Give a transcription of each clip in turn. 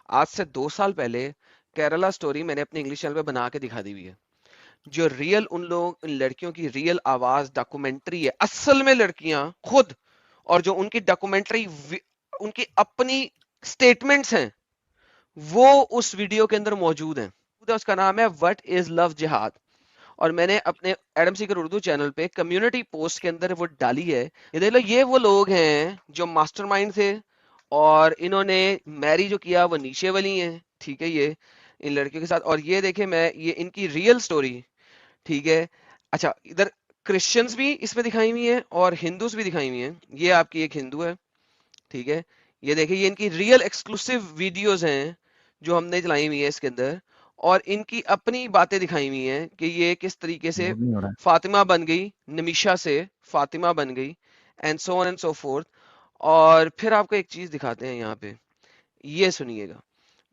आज से 2 साल पहले केरला स्टोरी मैंने अपने इंग्लिश चैनल पे बना के दिखा दी हुई है। जो रियल उन लड़कियों की रियल आवाज डॉक्यूमेंट्री है, असल में लड़कियां खुद, और जो उनकी डॉक्यूमेंट्री उनकी अपनी स्टेटमेंट्स हैं, वो उस वीडियो के अंदर मौजूद हैं। उसका नाम है व्हाट इज लव जिहाद, और मैंने अपने एडम सीकर उर्दू चैनल पे कम्युनिटी पोस्ट के अंदर वो डाली है। ये देख लो, ये वो लोग हैं जो मास्टरमाइंड थे, और इन्होंने मैरी जो किया वो नीचे वाली है, ठीक है, ये इन लड़कियों के साथ। और ये देखे, मैं ये इनकी रियल स्टोरी, ठीक है। अच्छा, इधर क्रिश्चियंस भी इसमें दिखाई हुई है और हिंदूज भी दिखाई हुई है। ये आपकी एक हिंदू है, ठीक है। ये देखिए, ये इनकी रियल एक्सक्लूसिव वीडियोस हैं जो हमने चलाई हुई है इसके अंदर, और इनकी अपनी बातें दिखाई हुई हैं कि ये किस तरीके से मूड नहीं हो रहा है। फातिमा बन गई, नमिशा से फातिमा बन गई, and so on and so fourth. और फिर आपको एक चीज दिखाते हैं यहाँ पे, ये सुनिएगा।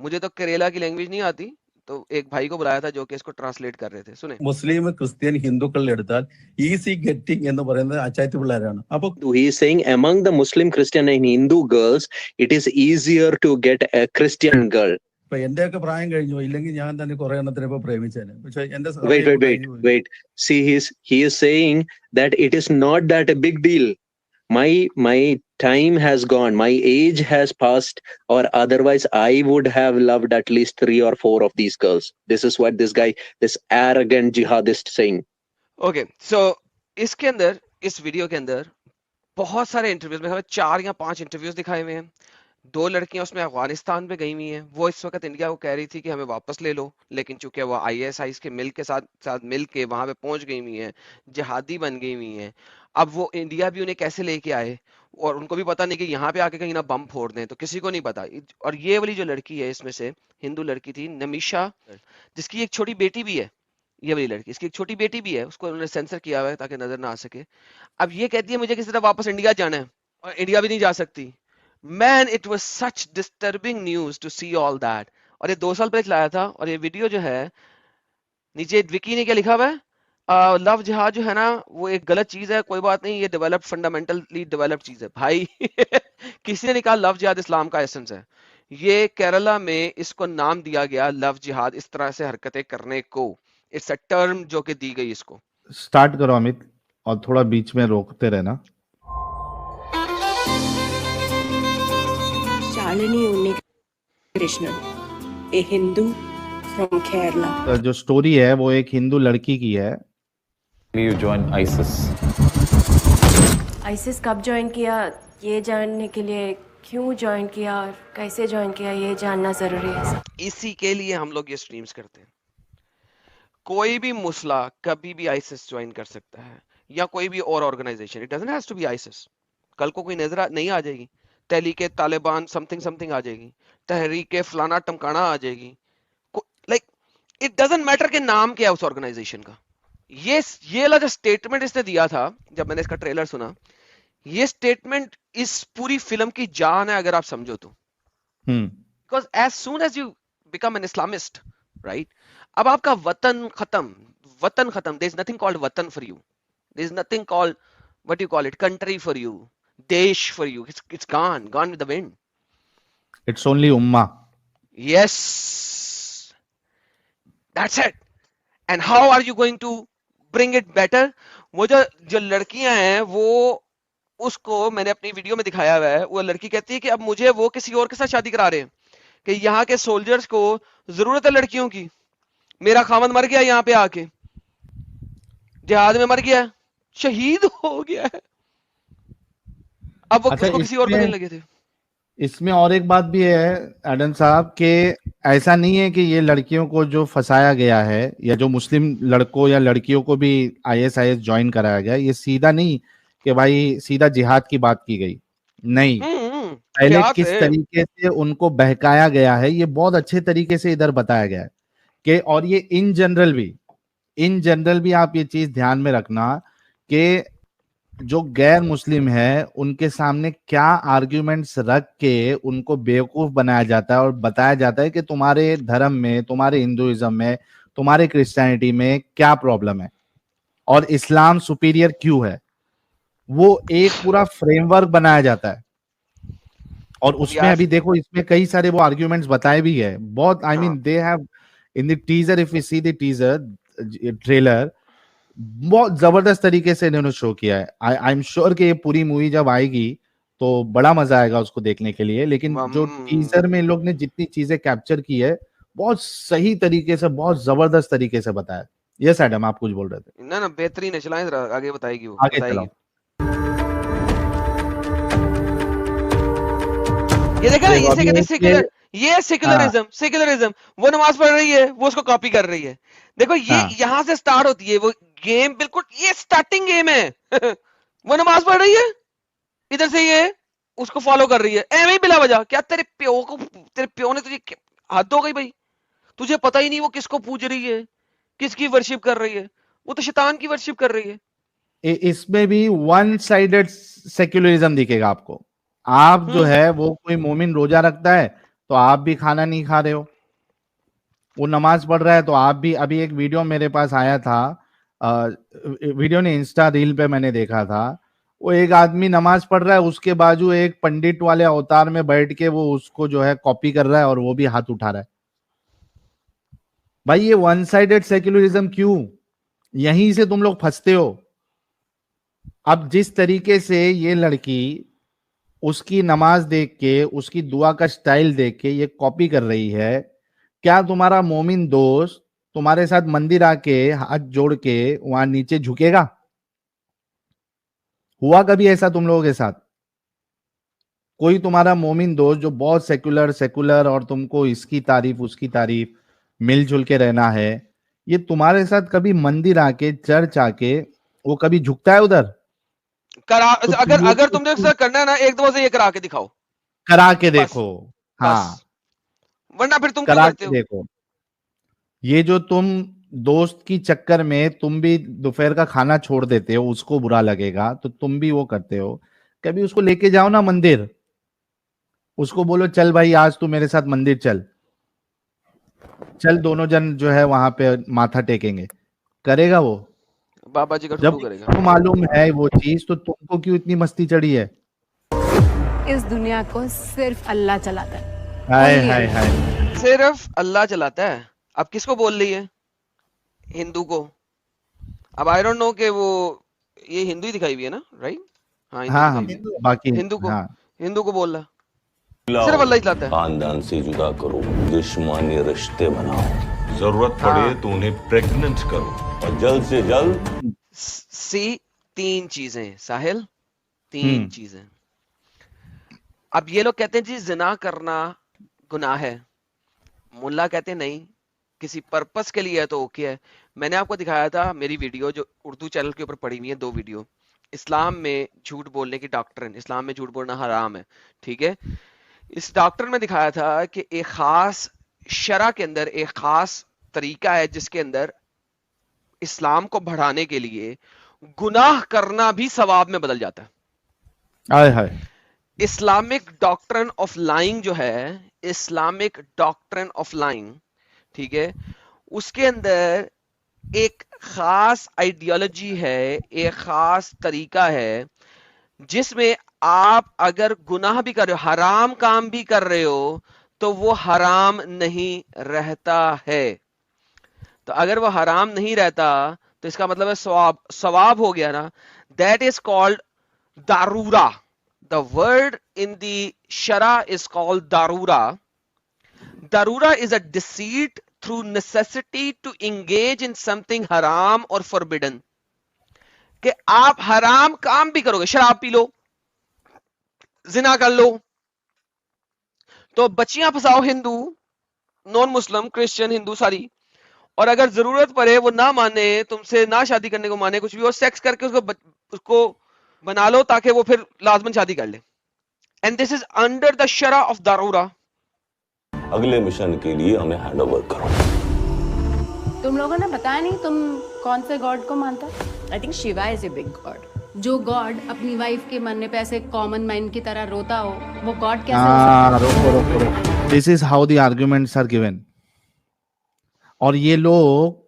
मुझे तो करेला की लैंग्वेज नहीं आती, तो एक भाई को बुलाया था जो कि इसको ट्रांसलेट कर रहे थे। सुने। മുസ്ലിം ക്രിസ്ത്യൻ ഹിന്ദുക്കളിൽ എടുത്താൽ ഈസി ഗെറ്റിംഗ് എന്ന് പറയുന്നത് അച്ചായത്ത് പിള്ളേരാണ്. അപ്പൊ He is saying among the Muslim, Christian, and Hindu girls, it is easier to get a Christian girl. ഇപ്പൊ എന്റെയൊക്കെ പ്രായം കഴിഞ്ഞു, ഇല്ലെങ്കിൽ ഞാൻ തന്നെ കുറെ എണ്ണത്തിനെ ഇപ്പൊ പ്രേമിച്ചേനെ. പക്ഷെ എന്റെ Wait. See, he is saying that it is not that a big deal. My time has gone, my age has passed, or otherwise I would have loved at least 3 or 4 of these girls. This is what this guy, this arrogant jihadist, saying. Okay, so इसके अंदर, इस video के अंदर बहुत सारे interviews में हमें 4 या 5 इंटरव्यूज दिखाए हुए हैं। 2 लड़कियां उसमें अफगानिस्तान में गई हुई हैं। वो इस वक्त इंडिया को कह रही थी कि हमें वापस ले लो, लेकिन चूंकि वो आईएसआई के मिल के साथ मिल के वहां पे पहुंच गई हुई हैं, जिहादी बन गई हुई हैं। अब वो इंडिया भी उन्हें कैसे लेके आए, और उनको भी पता नहीं कि यहाँ पे आके कहीं ना बम फोड़ दें, तो किसी को नहीं पता। और ये वाली जो लड़की है इसमें से, हिंदू लड़की थी नमिशा, जिसकी एक छोटी बेटी भी है। ये वाली लड़की, इसकी एक छोटी बेटी भी है, उसको उन्होंने सेंसर किया हुआ है ताकि नजर ना आ सके। अब ये कहती है मुझे किसी तरह वापस इंडिया जाना है, और इंडिया भी नहीं जा सकती। Man, it was such disturbing news to see all that. और ये 2 साल पहले चलाया था, और ये वीडियो जो है, नीचे विकी ने क्या लिखा हुआ है, लव जिहाद जो है ना, वो एक गलत चीज है। कोई बात नहीं, ये डेवलप्ड, फंडामेंटली डेवलप्ड चीज है भाई। किसी ने निकाला लव जिहाद इस्लाम का एसेंस है। ये केरला में इसको नाम दिया गया लव जिहाद, इस तरह से हरकतें करने को। इट्स अ टर्म जो कि दी गई इसको। स्टार्ट करो अमित, और थोड़ा बीच में रोकते रहना। Shalini Unnikrishnan, a Hindu from Kerala. जो स्टोरी है वो एक हिंदू लड़की की है। You join ISIS. आईसिस कब ज्वाइन किया, ये जानने के लिए क्यों ज्वाइन किया और कैसे ज्वाइन किया, ये जानना जरूरी है। इसी के लिए हम लोग ये स्ट्रीम्स करते हैं। कोई भी मुस्ला कभी भी आईसिस ज्वाइन कर सकता है, या कोई भी और organisation. It doesn't have to be ISIS. कल को कोई नजर नहीं आ जाएगी, तहरीके तालिबान समथिंग आ जाएगी, तहरीके फलाना टमकाना आ जाएगी, लाइक इट डजंट मैटर कि नाम क्या है उस ऑर्गेनाइजेशन का। ये वाला जो स्टेटमेंट इसने दिया था, जब मैंने इसका ट्रेलर सुना, ये स्टेटमेंट इस पूरी फिल्म की जान है, अगर आप समझो तो। Because as soon as you become an Islamist, right, अब आपका वतन खत्म। देयर इज नथिंग कॉल्ड वतन for you, there is nothing called what you call it, country for you, देश for you. It's gone with the wind. It's only उम्मा। Yes, that's it. And how are you going to bring it better? वो जो लड़कियां हैं, वो, उसको मैंने अपनी वीडियो में दिखाया हुआ है। वो लड़की कहती है कि अब मुझे वो किसी और के साथ शादी करा रहे हैं, कि यहाँ के सोल्जर्स को जरूरत है लड़कियों की। मेरा खामन मर गया यहाँ पे आके, जिहाद में मर गया, शहीद हो गया है, अब वो उसको किसी और को देने लगे थे। इसमें और एक बात भी है एडम साहब, के ऐसा नहीं है कि ये लड़कियों को जो फंसाया गया है, या जो मुस्लिम लड़कों या लड़कियों को भी आईएसआईएस ज्वाइन कराया गया, ये सीधा नहीं कि भाई सीधा जिहाद की बात की गई, नहीं। पहले किस तरीके से उनको बहकाया गया है, ये बहुत अच्छे तरीके से इधर बताया गया है कि, और ये इन जनरल भी आप ये चीज ध्यान में रखना कि जो गैर मुस्लिम है उनके सामने क्या आर्ग्यूमेंट्स रख के उनको बेवकूफ बनाया जाता है, और बताया जाता है कि तुम्हारे धर्म में, तुम्हारे हिंदुइज्म में, तुम्हारे क्रिश्चियनिटी में क्या प्रॉब्लम है, और इस्लाम सुपीरियर क्यों है। वो एक पूरा फ्रेमवर्क बनाया जाता है, और वो भी उसमें आज अभी देखो इसमें कई सारे वो आर्ग्यूमेंट्स बताए भी है बहुत आई हाँ mean they have in the teaser if you see the teaser trailer बहुत जबरदस्त तरीके से इन्होंने शो किया है आई एम श्योर कि ये पूरी मूवी जब आएगी तो बड़ा मजा आएगा उसको देखने के लिए लेकिन जो टीजर में इन लोग ने जितनी चीजें कैप्चर की है बहुत सही तरीके से बहुत जबरदस्त तरीके से बताया यस एडम आप कुछ बोल रहे थे ना ना बेहतरीन है, चलाएं जरा, आगे बताएगी वो आगे बताएगी। चलाओ ये देखा ना, देखो इसे अभी कहते हैं एक सेक्युलर, ये हाँ सेक्युलरिज्म, सेक्युलरिज्म। वो नमाज पढ़ रही है, वो उसको कॉपी कर रही है। देखो ये हाँ यहाँ से स्टार्ट होती है वो गेम, बिल्कुल ये स्टार्टिंग गेम है। वो नमाज पढ़ रही है, इधर से ये उसको फॉलो कर रही है एवं ही बिला वजह। क्या तेरे प्यो ने तुझे हद हो गई भाई, तुझे पता ही नहीं वो किसको पूज रही है, किसकी वर्शिप कर रही है। वो तो शैतान की वर्शिप कर रही है। इसमें भी वन साइडेड सेक्युलरिज्म दिखेगा आपको आप जो है वो कोई मोमिन रोजा रखता है तो आप भी खाना नहीं खा रहे हो वो नमाज पढ़ रहा है तो आप भी अभी एक वीडियो मेरे पास आया था वीडियो ने इंस्टा रील पे मैंने देखा था वो एक आदमी नमाज पढ़ रहा है उसके बाजू एक पंडित वाले अवतार में बैठ के वो उसको जो है कॉपी कर रहा है और वो भी हाथ उठा रहा है भाई ये वन साइडेड सेक्युलरिज्म क्यों यहीं से तुम लोग फंसते हो अब जिस तरीके से ये लड़की उसकी नमाज देख के उसकी दुआ का स्टाइल देख के ये कॉपी कर रही है क्या तुम्हारा मोमिन दोस्त तुम्हारे साथ मंदिर आके हाथ जोड़ के वहां नीचे झुकेगा हुआ कभी ऐसा तुम लोगों के साथ कोई तुम्हारा मोमिन दोस्त जो बहुत सेकुलर सेकुलर और तुमको इसकी तारीफ उसकी तारीफ मिलजुल के रहना है ये तुम्हारे साथ कभी मंदिर आके चर्च आके वो कभी झुकता है उधर करा, तो अगर ये अगर तुमने उसका करना है ना, एक दफा से ये करा के दिखाओ, करा के बस देखो हाँ बस, वरना फिर तुम क्यों करा करते के हो। देखो ये जो तुम दोस्त की चक्कर में तुम भी दोपहर का खाना छोड़ देते हो उसको बुरा लगेगा तो तुम भी वो करते हो कभी उसको लेके जाओ ना मंदिर उसको बोलो चल भाई आज तू मेरे साथ मंदिर चल चल दोनों जन जो है वहां पे माथा टेकेंगे करेगा वो बाबा जी का जब ठुड्डू करेगा। उसको मालूम है वो चीज तो तुमको क्यों इतनी मस्ती चढ़ी है इस दुनिया को सिर्फ अल्लाह चलाता है हाय Only हाय Allah. हाय सिर्फ अल्लाह चलाता है। अब किसको बोल रही है? हिंदू को। अब आई डोंट नो कि वो ये हिंदू ही दिखाई हुई है ना, राइट? हाँ हिंदू हाँ दिखाई हम हुई है। बाकी हिंदू को, हाँ हिंदू को बोल रहा सिर्फ अल्लाह ही चलाता है। खानदान से जुदा करो, दुश्मनी रिश्ते बनाओ, जरूरत पड़े तो उन्हें प्रेग्नेंट करो और जल्द से जल्द सी तीन चीजें साहिल, तीन चीजें। अब ये लोग कहते हैं जी जिना करना गुनाह है, मुल्ला कहते हैं नहीं, किसी पर्पस के लिए है तो ओके है। मैंने आपको दिखाया था मेरी वीडियो जो उर्दू चैनल के ऊपर पड़ी हुई है, 2 वीडियो, इस्लाम में झूठ बोलने की डॉक्ट्रिन, इस्लाम में झूठ बोलना हराम है, ठीक है। इस डॉक्ट्रिन में दिखाया था कि एक खास शरा के अंदर एक खास तरीका है जिसके अंदर इस्लाम को बढ़ाने के लिए गुनाह करना भी सवाब में बदल जाता है। हाय हाय इस्लामिक डॉक्ट्रिन ऑफ लाइंग जो है, इस्लामिक डॉक्ट्रिन ऑफ लाइंग, ठीक है, उसके अंदर एक खास आइडियोलॉजी है, एक खास तरीका है जिसमें आप अगर गुनाह भी कर रहे हो, हराम काम भी कर रहे हो, तो वो हराम नहीं रहता है। तो अगर वो हराम नहीं रहता तो इसका मतलब है सवाब, सवाब हो गया ना। दैट इज कॉल्ड दारूरा। The word in the Shara is called darura. Darura is a deceit through necessity to engage in something haram or forbidden. कि आप हराम काम भी करोगे, शराब पी लो, जिना कर लो, तो बच्चियां फंसाओ Hindu, non Muslim, Christian, Hindu सारी, और अगर जरूरत पड़े वो ना माने, तुमसे ना शादी करने को माने, कुछ भी हो, सेक्स करके उसको बना लो ताकि वो फिर लाजमन शादी कर ले। And this is under the शरा ऑफ दारूरा। अगले मिशन के लिए हमें हैंडओवर करो। तुम लोगों ने बताया नहीं तुम कौन से गॉड को मानता है? I think Shiva is a big God. जो गॉड अपनी वाइफ के मरने पे ऐसे कॉमन मैन की तरह रोता हो, वो गॉड कैसे हो सकता है? रोको this is how the arguments are given. और ये लोग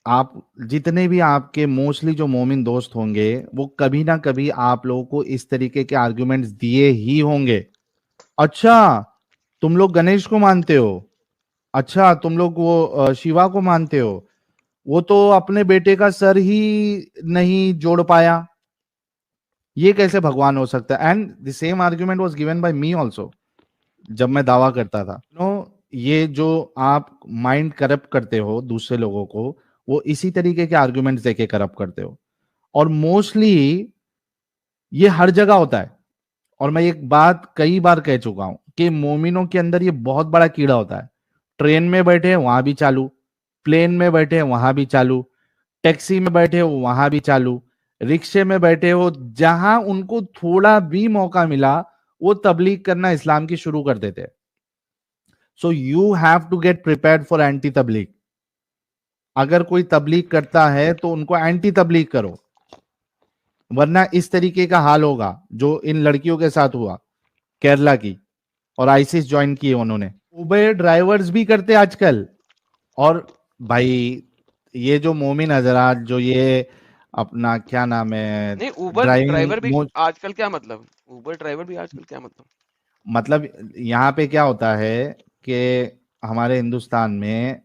आप जितने भी आपके मोस्टली जो मोमिन दोस्त होंगे वो कभी ना कभी आप लोगों को इस तरीके के आर्ग्यूमेंट्स दिए ही होंगे। अच्छा तुम लोग गणेश को मानते हो, अच्छा तुम लोग वो शिवा को मानते हो, वो तो अपने बेटे का सर ही नहीं जोड़ पाया, ये कैसे भगवान हो सकता है? And the same argument was given by me also जब मैं दावा करता था। ये जो आप माइंड करप्ट करते हो दूसरे लोगों को, वो इसी तरीके के आर्ग्यूमेंट्स देके करप्ट करते हो, और मोस्टली ये हर जगह होता है। और मैं एक बात कई बार कह चुका हूं कि मोमिनों के अंदर ये बहुत बड़ा कीड़ा होता है। ट्रेन में बैठे हैं वहां भी चालू, प्लेन में बैठे हैं वहां भी चालू, टैक्सी में बैठे हो वहां भी चालू, रिक्शे में बैठे हो, जहां उनको थोड़ा भी मौका मिला वो तबलीग करना इस्लाम की शुरू कर देते हैं। So you have to get prepared for anti तबलीग। अगर कोई तबलीग करता है तो उनको एंटी तबलीग करो, वरना इस तरीके का हाल होगा जो इन लड़कियों के साथ हुआ केरला की, और आईसिस ज्वाइन किए उन्होंने। उबर ड्राइवर्स भी करते आजकल। और भाई ये जो मोमिन हजरात जो ये अपना क्या नाम है नहीं, उबर ड्राइवर भी आजकल क्या मतलब, उबर ड्राइवर भी आजकल क्या मतलब यहाँ पे क्या होता है कि हमारे हिंदुस्तान में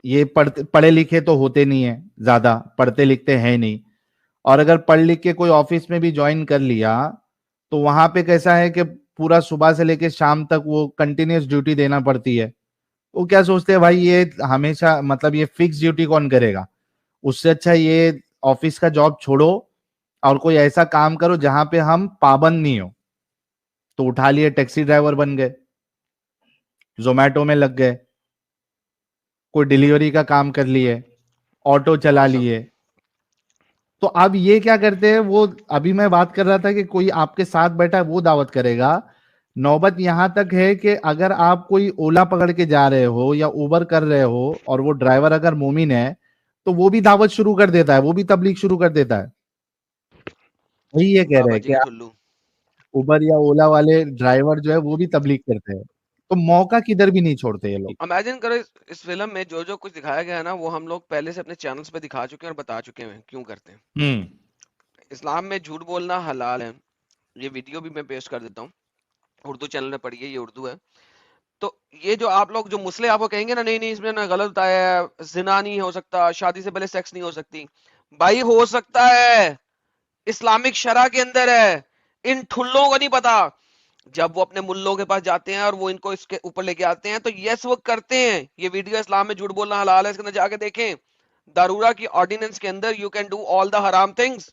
ये पढ़े लिखे तो होते नहीं है, ज्यादा पढ़ते लिखते हैं नहीं, और अगर पढ़ लिख के कोई ऑफिस में भी ज्वाइन कर लिया तो वहां पे कैसा है कि पूरा सुबह से लेके शाम तक वो कंटिन्यूस ड्यूटी देना पड़ती है। वो क्या सोचते हैं भाई ये हमेशा मतलब ये फिक्स ड्यूटी कौन करेगा, उससे अच्छा ये ऑफिस का जॉब छोड़ो और कोई ऐसा काम करो जहां पे हम पाबंद नहीं हो। तो उठा लिए टैक्सी ड्राइवर बन गए, जोमेटो में लग गए, कोई डिलीवरी का काम कर लिए, ऑटो चला लिए। तो अब ये क्या करते हैं, वो अभी मैं बात कर रहा था कि कोई आपके साथ बैठा है वो दावत करेगा। नौबत यहां तक है कि अगर आप कोई ओला पकड़ के जा रहे हो या उबर कर रहे हो और वो ड्राइवर अगर मोमिन है तो वो भी दावत शुरू कर देता है, वो भी तबलीग शुरू कर देता है। वही ये कह रहे हैं कि उबर या ओला वाले ड्राइवर जो है वो भी तबलीग करते हैं, तो मौका किधर भी नहीं छोड़ते ये लोग। इमेजिन करो इस फिल्म में जो जो कुछ दिखाया गया है ना, वो हम लोग पहले से अपने चैनल्स पे दिखा चुके हैं और बता चुके हैं क्यों करते हैं। इस्लाम में झूठ बोलना हलाल है, ये वीडियो भी मैं पेश कर देता हूँ, उर्दू चैनल में पढ़िए, ये उर्दू है। तो ये जो आप लोग जो मुस्लिम आपको कहेंगे ना, नहीं नहीं इसमें ना गलत बताया है, जिना नहीं हो सकता, शादी से पहले सेक्स नहीं हो सकती, भाई हो सकता है, इस्लामिक शरा के अंदर है, इन ठुल्लों को नहीं पता। जब वो अपने मुल्लों के पास जाते हैं और वो इनको इसके ऊपर लेके आते हैं तो यस वो करते हैं। ये वीडियो इस्लाम में झूठ बोलना हलाल है, इसके अंदर जाके देखें। दारूरा की ऑर्डिनेंस के अंदर you can do all the हराम थिंग्स।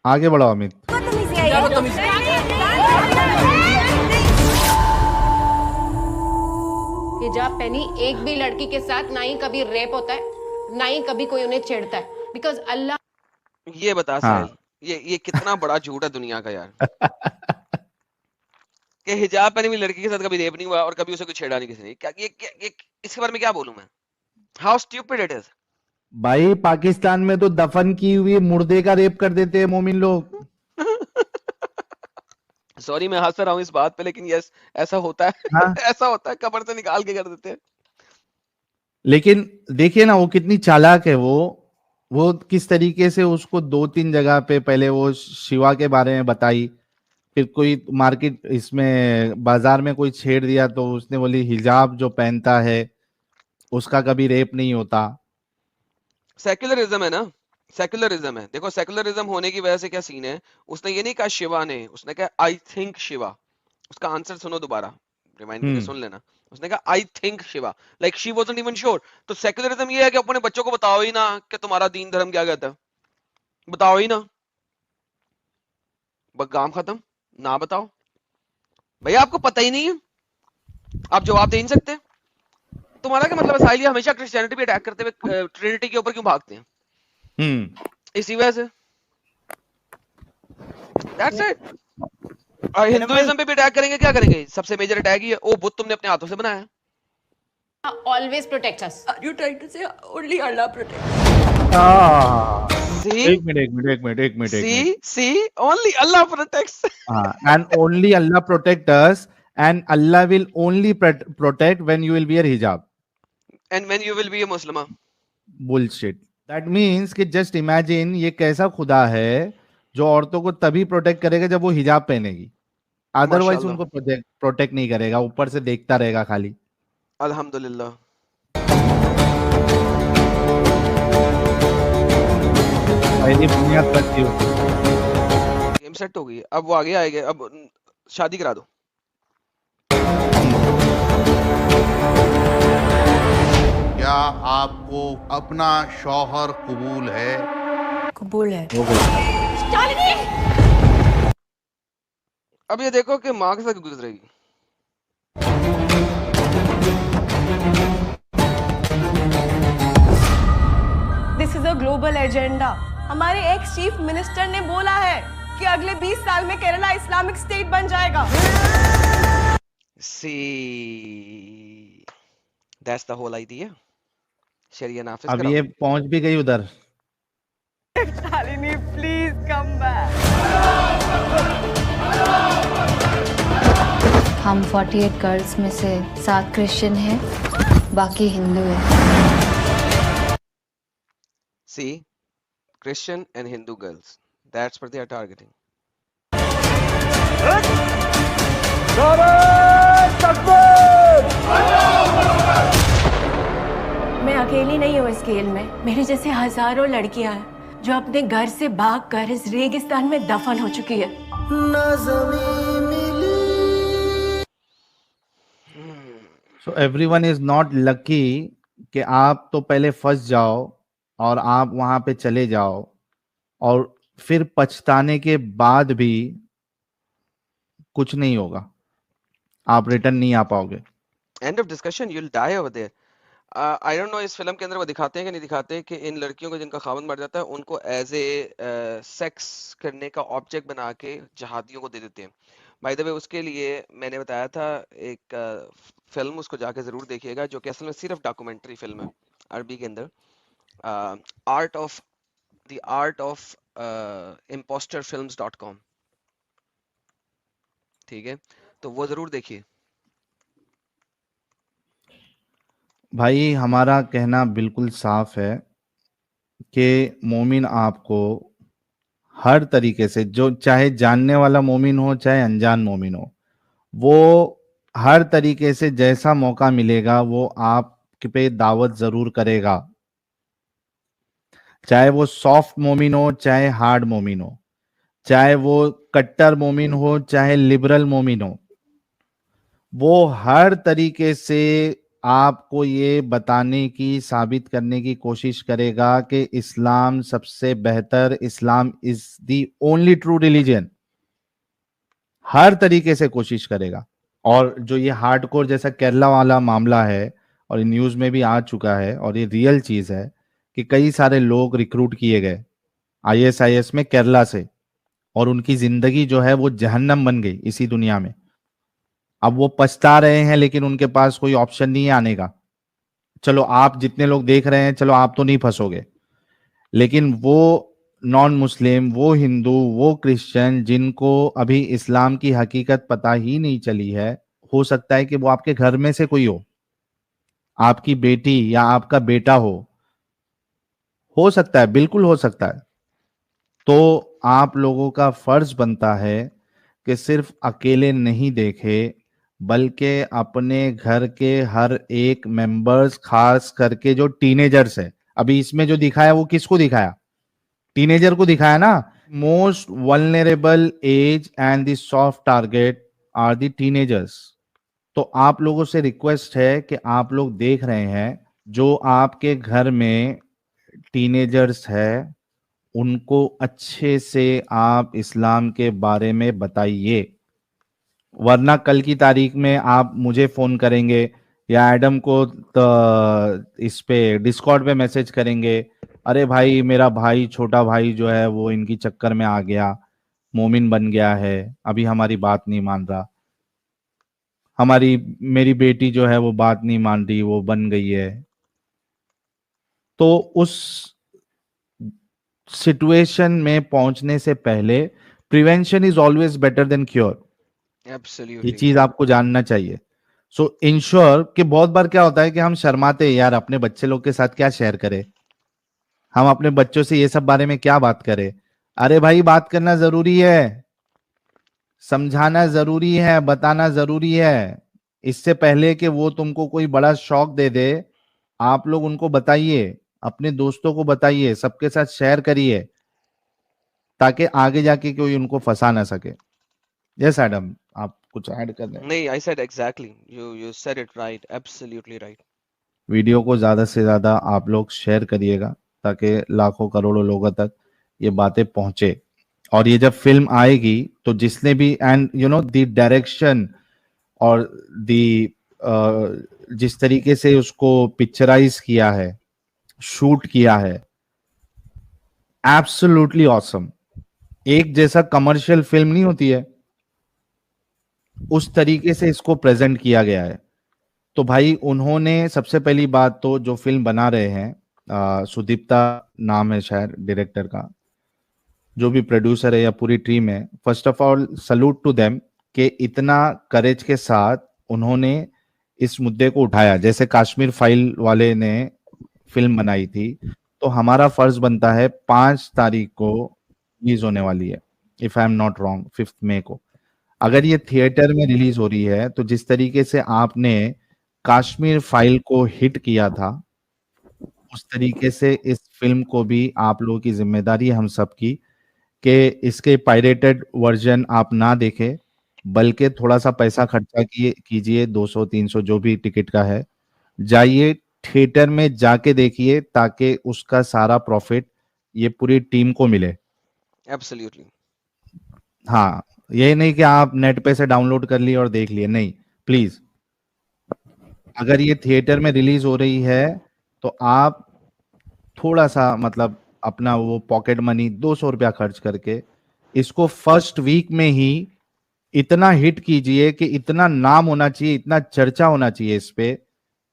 आगे बढ़ो अमित। हिजाब पहनी एक भी लड़की के साथ ना ही कभी रेप होता है, ना ही कभी कोई उन्हें छेड़ता है, बिकॉज अल्लाह। ये बता साहिल, ये कितना बड़ा झूठ है दुनिया का यार कि हिजाब पहनी हुई लड़की के साथ कभी रेप नहीं हुआ और कभी उसे कुछ छेड़ा नहीं किसी ने। क्या ये इसके बारे में क्या बोलूं मैं? How stupid it is. भाई पाकिस्तान में तो दफन की हुई मुर्दे का रेप कर देते हैं मोमिन लोग। सॉरी मैं हंस रहा हूं इस बात पे, लेकिन यस ऐसा होता है। हाँ? ऐसा होता है, कब्र से निकाल के कर देते हैं। लेकिन देखिए ना वो कितनी चालाक है, वो किस तरीके से उसको 2-3 जगह पे पहले वो शिवा के बारे में बताई, फिर कोई मार्केट इसमें बाजार में कोई छेड़ दिया तो उसने बोली हिजाब जो पहनता है उसका कभी रेप नहीं होता। सेक्युलरिज्म है ना, सेक्युलरिज्म है। देखो सेक्युलरिज्म होने की वजह से क्या सीन है, उसने ये नहीं कहा शिवा ने, उसने कहा आई थिंक शिवा। उसका आंसर सुनो दोबारा, रिमाइंड करके सुन लेना। उसने कहा I think Shiva, like she wasn't even sure. तो सेक्युलरिज्म ये है कि अपने बच्चों को बताओ ही ना कि तुम्हारा दीन धर्म क्या कहता है, बताओ ही ना, बस काम खत्म। ना बताओ भैया, आपको पता ही नहीं है, आप जवाब दे नहीं सकते। तुम्हारा क्या मतलब है साहिल, हमेशा क्रिश्चियनिटी पे अटैक करते हुए ट्रिनिटी के ऊपर क्यों भागते हैं? इसी वजह से, दैट्स इट। और हिंदुइज्म पे भी अटैक करेंगे, क्या करेंगे? सबसे मेजर अटैक ही है, ओ बुत तुमने अपने हाथों से बनाया। Always protect us. Are you trying to say only Allah protects? एक minute. See, only Allah protects. And only Allah protect us, and Allah will only protect when you will wear hijab. And when you will be a Muslim. Bullshit. That means कि just imagine ये कैसा खुदा है जो औरतों को तभी protect करेगा जब वो हिजाब पहनेगी। अदरवाइज माशाल्लाह, उनको प्रोटेक्ट नहीं करेगा, ऊपर से देखता रहेगा खाली। अल्हम्दुलिल्लाह। पहली बुनियाद रखी हो। गेम सेट हो गई, अब वो आगे आएंगे, अब शादी करा दो। क्या आपको अपना शौहर कबूल है? कबूल है। हो गई। अब ये देखो कि माँ के साथ गुजरेगी। This is a global agenda. हमारे एक्स चीफ मिनिस्टर ने बोला है कि अगले 20 साल में केरला इस्लामिक स्टेट बन जाएगा। See that's the whole idea. शरिया नाफिज अब कराओ। ये पहुंच भी गई उधर। Shalini please come back. हम 48 गर्ल्स में से 7 क्रिश्चियन हैं, बाकी हिंदू हैं। See, Christian and Hindu girls. That's what they are targeting. मैं अकेली नहीं हूँ इस खेल में। मेरे जैसे हजारों लड़कियां हैं जो अपने घर से भागकर इस रेगिस्तान में दफन हो चुकी है। So everyone is not lucky कि आप तो पहले फंस जाओ और आप वहां पे चले जाओ और फिर पछताने के बाद भी कुछ नहीं होगा, आप रिटर्न नहीं आ पाओगे। End of discussion. You'll die over there. I don't know इस फिल्म के अंदर वो दिखाते हैं कि नहीं दिखाते कि इन लड़कियों को जिनका खावंद मर जाता है उनको एज ए सेक्स करने का ऑब्जेक्ट बना के जहादियों को दे देते हैं। बाय द वे उसके लिए मैंने बताया था एक फिल्म, उसको जाके जरूर देखिएगा, जो कि असल में सिर्फ डॉक्यूमेंट्री फिल्म है अरबी के अंदर। Art of imposterfilms.com। ठीक है, तो वो जरूर देखिए। भाई हमारा कहना बिल्कुल साफ है कि मोमिन आपको हर तरीके से, जो चाहे जानने वाला मोमिन हो चाहे अनजान मोमिन हो, वो हर तरीके से जैसा मौका मिलेगा वो आप पे दावत जरूर करेगा, चाहे वो सॉफ्ट मोमिन हो चाहे हार्ड मोमिन हो, चाहे वो कट्टर मोमिन हो चाहे लिबरल मोमिन हो। वो हर तरीके से आपको ये बताने की, साबित करने की कोशिश करेगा कि इस्लाम सबसे बेहतर, Islam is the only true religion. हर तरीके से कोशिश करेगा। और जो ये हार्डकोर जैसा केरला वाला मामला है और न्यूज में भी आ चुका है और ये रियल चीज है कि कई सारे लोग रिक्रूट किए गए आईएसआईएस में केरला से और उनकी जिंदगी जो है वो जहन्नम बन गई इसी दुनिया में। अब वो पछता रहे हैं लेकिन उनके पास कोई ऑप्शन नहीं है आने का। चलो आप जितने लोग देख रहे हैं, चलो आप तो नहीं फंसोगे, लेकिन वो नॉन मुस्लिम, वो हिंदू, वो क्रिश्चियन जिनको अभी इस्लाम की हकीकत पता ही नहीं चली है, हो सकता है कि वो आपके घर में से कोई हो, आपकी बेटी या आपका बेटा हो सकता है, बिल्कुल हो सकता है। तो आप लोगों का फर्ज बनता है कि सिर्फ अकेले नहीं देखे बल्कि अपने घर के हर एक मेंबर्स, खास करके जो टीनेजर्स है, अभी इसमें जो दिखाया वो किसको दिखाया? टीनेजर को दिखाया ना। Most vulnerable age and the soft target are the teenagers. तो आप लोगों से रिक्वेस्ट है कि आप लोग देख रहे हैं, जो आपके घर में टीनेजर्स है उनको अच्छे से आप इस्लाम के बारे में बताइए, वरना कल की तारीख में आप मुझे फोन करेंगे या एडम को इस पे डिस्कॉर्ड पे मैसेज करेंगे, अरे भाई मेरा भाई, छोटा भाई जो है वो इनकी चक्कर में आ गया, मोमिन बन गया है, अभी हमारी बात नहीं मान रहा, मेरी बेटी जो है वो बात नहीं मान रही, वो बन गई है। तो उस सिचुएशन में पहुंचने से पहले prevention is always better than cure. ये चीज आपको जानना चाहिए। सो इंश्योर कि बहुत बार क्या होता है कि हम शर्माते हैं, यार अपने बच्चे लोग के साथ क्या शेयर करें, हम अपने बच्चों से ये सब बारे में क्या बात करें। अरे भाई बात करना जरूरी है, समझाना जरूरी है, बताना जरूरी है। इससे पहले कि वो तुमको कोई बड़ा शौक दे दे, आप लोग उनको बताइए, अपने दोस्तों को बताइए, सबके साथ शेयर करिए, ताकि आगे जाके कोई उनको फंसा ना सके। यस एडम, आप कुछ ऐड कर दें? नहीं, I said exactly. You said it right. Absolutely right. Video को ज्यादा से ज्यादा आप लोग शेयर करिएगा, ताकि लाखों करोड़ों लोगों तक ये बातें पहुंचे। और ये जब फिल्म आएगी तो जिसने भी, and you know the direction और जिस तरीके से उसको पिक्चराइज किया है, शूट किया है, एब्सोल्युटली ऑसम। एक जैसा कमर्शियल फिल्म नहीं होती है, उस तरीके से इसको प्रेजेंट किया गया है। तो भाई उन्होंने, सबसे पहली बात तो जो फिल्म बना रहे हैं, सुदीप्ता नाम है शायद डायरेक्टर का, जो भी प्रोड्यूसर है या पूरी टीम है, first of all salute to them कि इतना करेज के साथ उन्होंने इस मुद्दे को उठाया। जैसे कश्मीर फाइल वाले ने फिल्म बनाई थी, तो हमारा फर्ज बनता है 5 तारीख को रिलीज होने वाली है, if I am not wrong, 5 मई को। अगर ये थिएटर में रिलीज हो रही है, तो जिस तरीके से आपने कश्मीर फाइल को हिट किया था, उस तरीके से इस फिल्म को भी आप लोगों की जिम्मेदारी है, हम सब की, कि इसके पायरेटेड वर्जन आप ना देखें, बल्कि थोड़ा सा पैसा खर्चा कीजिए, 200-300 जो भी टिकट का है, जाइए थिएटर में जाके देखिए, ताकि उसका सारा प्रॉफिट ये पूरी टीम को मिले। Absolutely. हाँ, ये नहीं कि आप नेट पे से डाउनलोड कर लिए और देख लिए, नहीं, प्लीज। अगर ये थिएटर में रिलीज हो रही है तो आप थोड़ा सा, मतलब अपना वो पॉकेट मनी 200 रुपया खर्च करके इसको फर्स्ट वीक में ही इतना हिट कीजिए कि इतना नाम होना चाहिए, इतना चर्चा होना चाहिए इस पे,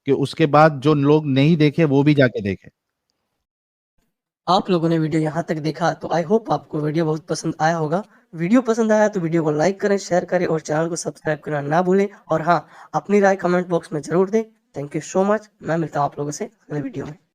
कि उसके बाद जो लोग नहीं देखे वो भी जाके देखे। आप लोगों ने वीडियो यहाँ तक देखा तो आई होप आपको वीडियो बहुत पसंद आया होगा। वीडियो पसंद आया तो वीडियो को लाइक करें, शेयर करें और चैनल को सब्सक्राइब करना ना भूलें। और हाँ, अपनी राय कमेंट बॉक्स में जरूर दें। Thank you so much. मैं मिलता हूँ आप लोगों से अगले वीडियो में।